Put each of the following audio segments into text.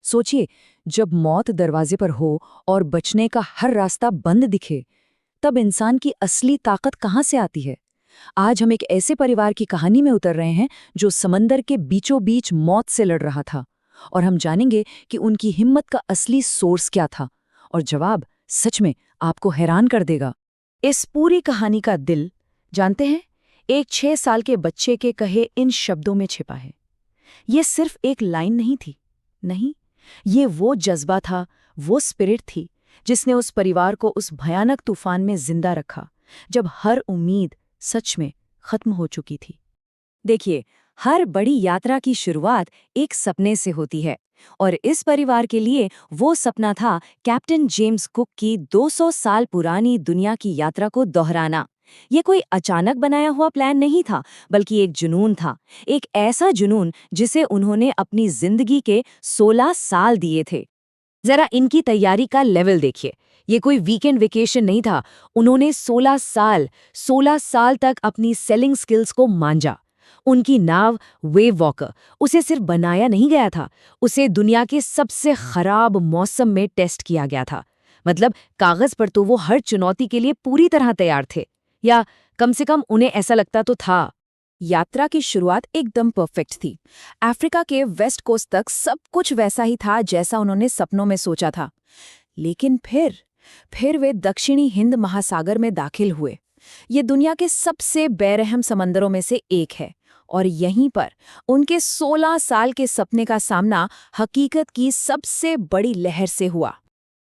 सोचिए, जब मौत दरवाजे पर हो और बचने का हर रास्ता बंद दिखे, तब इंसान की असली ताकत कहाँ से आती है? आज हम एक ऐसे परिवार की कहानी में उतर रहे हैं जो समंदर के बीचों बीच मौत से लड़ रहा था, और हम जानेंगे कि उनकी हिम्मत का असली सोर्स क्या था। और जवाब सच में आपको हैरान कर देगा। इस पूरी कहानी का दिल, जानते हैं, एक 6 साल के बच्चे के कहे इन शब्दों में छिपा है। ये सिर्फ एक लाइन नहीं थी, नहीं, ये वो जज्बा था, वो स्पिरिट थी जिसने उस परिवार को उस भयानक तूफान में जिंदा रखा, जब हर उम्मीद सच में खत्म हो चुकी थी। देखिए, हर बड़ी यात्रा की शुरुआत एक सपने से होती है, और इस परिवार के लिए वो सपना था कैप्टन जेम्स कुक की 200 साल पुरानी दुनिया की यात्रा को दोहराना। ये कोई अचानक बनाया हुआ प्लान नहीं था, बल्कि एक जुनून था, एक ऐसा जुनून जिसे उन्होंने अपनी जिंदगी के 16 साल दिए थे। जरा इनकी तैयारी का लेवल देखिए, ये कोई वीकेंड वेकेशन नहीं था। उन्होंने 16 साल तक अपनी सेलिंग स्किल्स को मांझा। उनकी नाव वेव वॉकर, उसे सिर्फ बनाया नहीं गया था, उसे दुनिया के सबसे खराब मौसम में टेस्ट किया गया था। मतलब कागज पर तो वो हर चुनौती के लिए पूरी तरह तैयार थे, या कम से कम उन्हें ऐसा लगता तो था। यात्रा की शुरुआत एकदम परफेक्ट थी। अफ्रीका के वेस्ट कोस्ट तक सब कुछ वैसा ही था जैसा उन्होंने सपनों में सोचा था। लेकिन फिर वे दक्षिणी हिंद महासागर में दाखिल हुए। ये दुनिया के सबसे बेरहम समंदरों में से एक है, और यहीं पर उनके 16 साल के सपने का सामना हकीकत की सबसे बड़ी लहर से हुआ।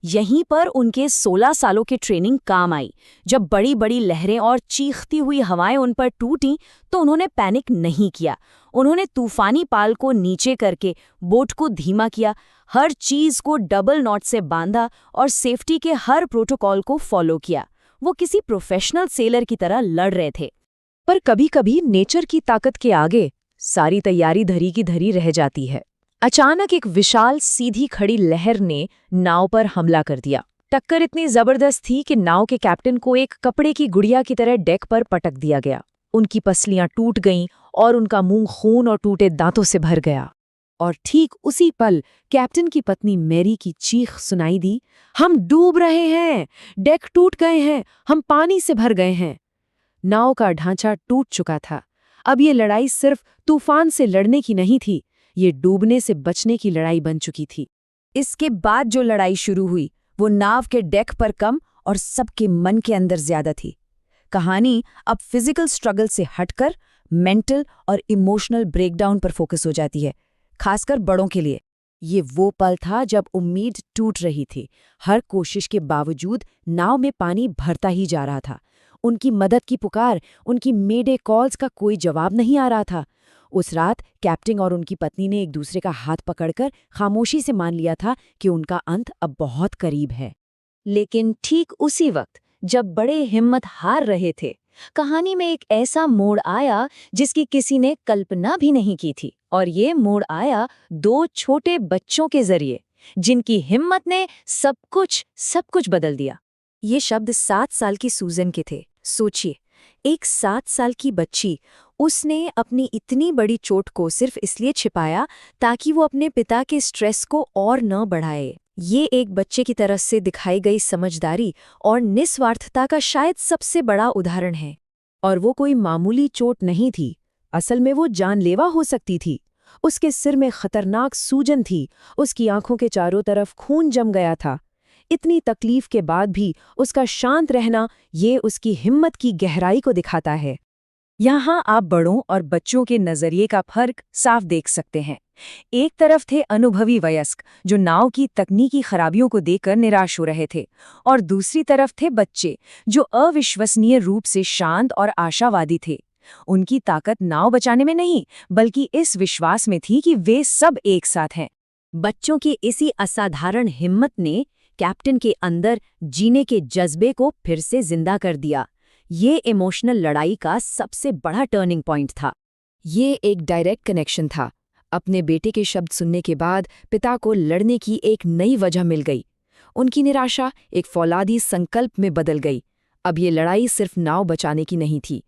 यहीं पर उनके 16 सालों की ट्रेनिंग काम आई। जब बड़ी बड़ी लहरें और चीखती हुई हवाएं उन पर टूटीं, तो उन्होंने पैनिक नहीं किया। उन्होंने तूफानी पाल को नीचे करके बोट को धीमा किया, हर चीज को डबल नॉट से बांधा और सेफ्टी के हर प्रोटोकॉल को फॉलो किया। वो किसी प्रोफेशनल सेलर की तरह लड़ रहे थे। पर कभी-कभी नेचर की ताकत के आगे सारी तैयारी धरी की धरी रह जाती है। अचानक एक विशाल सीधी खड़ी लहर ने नाव पर हमला कर दिया। टक्कर इतनी जबरदस्त थी कि नाव के कैप्टन को एक कपड़े की गुड़िया की तरह डेक पर पटक दिया गया। उनकी पसलियां टूट गईं और उनका मुंह खून और टूटे दांतों से भर गया। और ठीक उसी पल कैप्टन की पत्नी मैरी की चीख सुनाई दी, हम डूब रहे हैं, डेक टूट गए हैं, हम पानी से भर गए हैं। नाव का ढांचा टूट चुका था। अब ये लड़ाई सिर्फ तूफान से लड़ने की नहीं थी, ये डूबने से बचने की लड़ाई बन चुकी थी। इसके बाद जो लड़ाई शुरू हुई, वो नाव के डेक पर कम और सबके मन के अंदर ज्यादा थी। कहानी अब फिजिकल स्ट्रगल से हटकर मेंटल और इमोशनल ब्रेकडाउन पर फोकस हो जाती है, खासकर बड़ों के लिए। ये वो पल था जब उम्मीद टूट रही थी। हर कोशिश के बावजूद नाव में पानी भरता ही जा रहा था। उनकी मदद की पुकार, उनकी मेडे कॉल्स का कोई जवाब नहीं आ रहा था। उस रात कैप्टन और उनकी पत्नी ने एक दूसरे का हाथ पकड़कर खामोशी से मान लिया था कि उनका अंत अब बहुत करीब है। लेकिन ठीक उसी वक्त जब बड़े हिम्मत हार रहे थे, कहानी में एक ऐसा मोड़ आया जिसकी किसी ने कल्पना भी नहीं की थी। और ये मोड़ आया 2 छोटे बच्चों के जरिए, जिनकी हिम्मत ने सब कुछ बदल दिया। ये शब्द 7 साल की सूजन के थे। सोचिए, एक 7 साल की बच्ची, उसने अपनी इतनी बड़ी चोट को सिर्फ इसलिए छिपाया ताकि वो अपने पिता के स्ट्रेस को और न बढ़ाए। ये एक बच्चे की तरफ से दिखाई गई समझदारी और निस्वार्थता का शायद सबसे बड़ा उदाहरण है। और वो कोई मामूली चोट नहीं थी, असल में वो जानलेवा हो सकती थी। उसके सिर में खतरनाक सूजन थी, उसकी आंखों के चारों तरफ खून जम गया था। इतनी तकलीफ के बाद भी उसका शांत रहना, ये उसकी हिम्मत की गहराई को दिखाता है। यहाँ आप बड़ों और बच्चों के नजरिए का फर्क साफ देख सकते हैं। एक तरफ थे अनुभवी वयस्क जो नाव की तकनीकी खराबियों को देखकर निराश हो रहे थे, और दूसरी तरफ थे बच्चे जो अविश्वसनीय रूप से शांत और आशावादी थे। उनकी ताकत नाव बचाने में नहीं, बल्कि इस विश्वास में थी कि वे सब एक साथ हैं। बच्चों की इसी असाधारण हिम्मत ने कैप्टन के अंदर जीने के जज्बे को फिर से जिंदा कर दिया। ये इमोशनल लड़ाई का सबसे बड़ा टर्निंग पॉइंट था। ये एक डायरेक्ट कनेक्शन था। अपने बेटे के शब्द सुनने के बाद पिता को लड़ने की एक नई वजह मिल गई। उनकी निराशा एक फौलादी संकल्प में बदल गई। अब ये लड़ाई सिर्फ नाव बचाने की नहीं थी,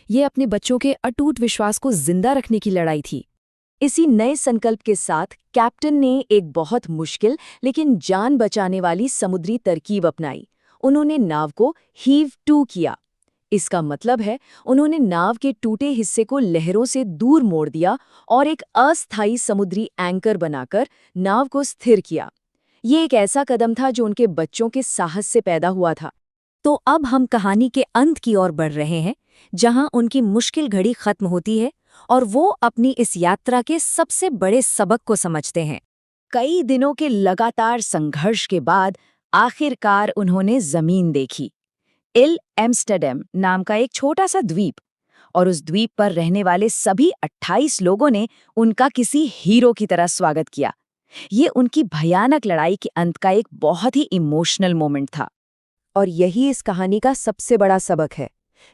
ये अपने बच्चों के अटूट विश्वास को जिंदा रखने की लड़ाई थी। इसी नए संकल्प के साथ कैप्टन ने एक बहुत मुश्किल लेकिन जान बचाने वाली समुद्री तरकीब अपनाई। उन्होंने नाव को हीव टू किया। इसका मतलब है उन्होंने नाव के टूटे हिस्से को लहरों से दूर मोड़ दिया और एक अस्थायी समुद्री एंकर बनाकर नाव को स्थिर किया। ये एक ऐसा कदम था जो उनके बच्चों के साहस से पैदा हुआ था। तो अब हम कहानी के अंत की ओर बढ़ रहे हैं, जहां उनकी मुश्किल घड़ी खत्म होती है और वो अपनी इस यात्रा के सबसे बड़े सबक को समझते हैं। कई दिनों के लगातार संघर्ष के बाद आखिरकार उन्होंने जमीन देखी। इल एम्स्टरडैम नाम का एक छोटा सा द्वीप, और उस द्वीप पर रहने वाले सभी 28 लोगों ने उनका किसी हीरो की तरह स्वागत किया। ये उनकी भयानक लड़ाई के अंत का एक बहुत ही इमोशनल मोमेंट था। और यही इस कहानी का सबसे बड़ा सबक है।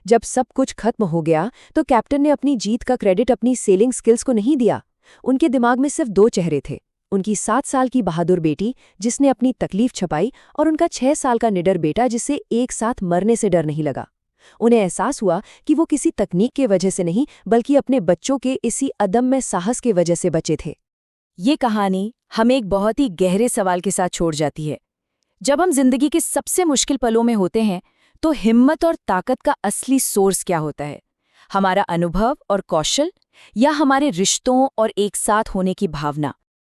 जब सब कुछ खत्म हो गया तो कैप्टन ने अपनी जीत का क्रेडिट अपनी सेलिंग स्किल्स को नहीं दिया। उनके दिमाग में सिर्फ 2 चेहरे थे, उनकी 7 साल की बहादुर बेटी जिसने अपनी तकलीफ छपाई और उनका 6 साल का निडर बेटा जिसे एक साथ मरने से डर नहीं लगा। उन्हें एहसास हुआ कि वो किसी तकनीक के वजह से नहीं बल्कि अपने बच्चों के इसी अदम्य साहस की वजह से बचे थे। ये कहानी हमें एक बहुत ही गहरे सवाल के साथ छोड़ जाती है। जब हम जिंदगी के सबसे मुश्किल पलों में होते हैं तो हिम्मत और ताकत का असली सोर्स क्या होता है? हमारा अनुभव और कौशल, या हमारे रिश्तों और एक साथ होने की भावना?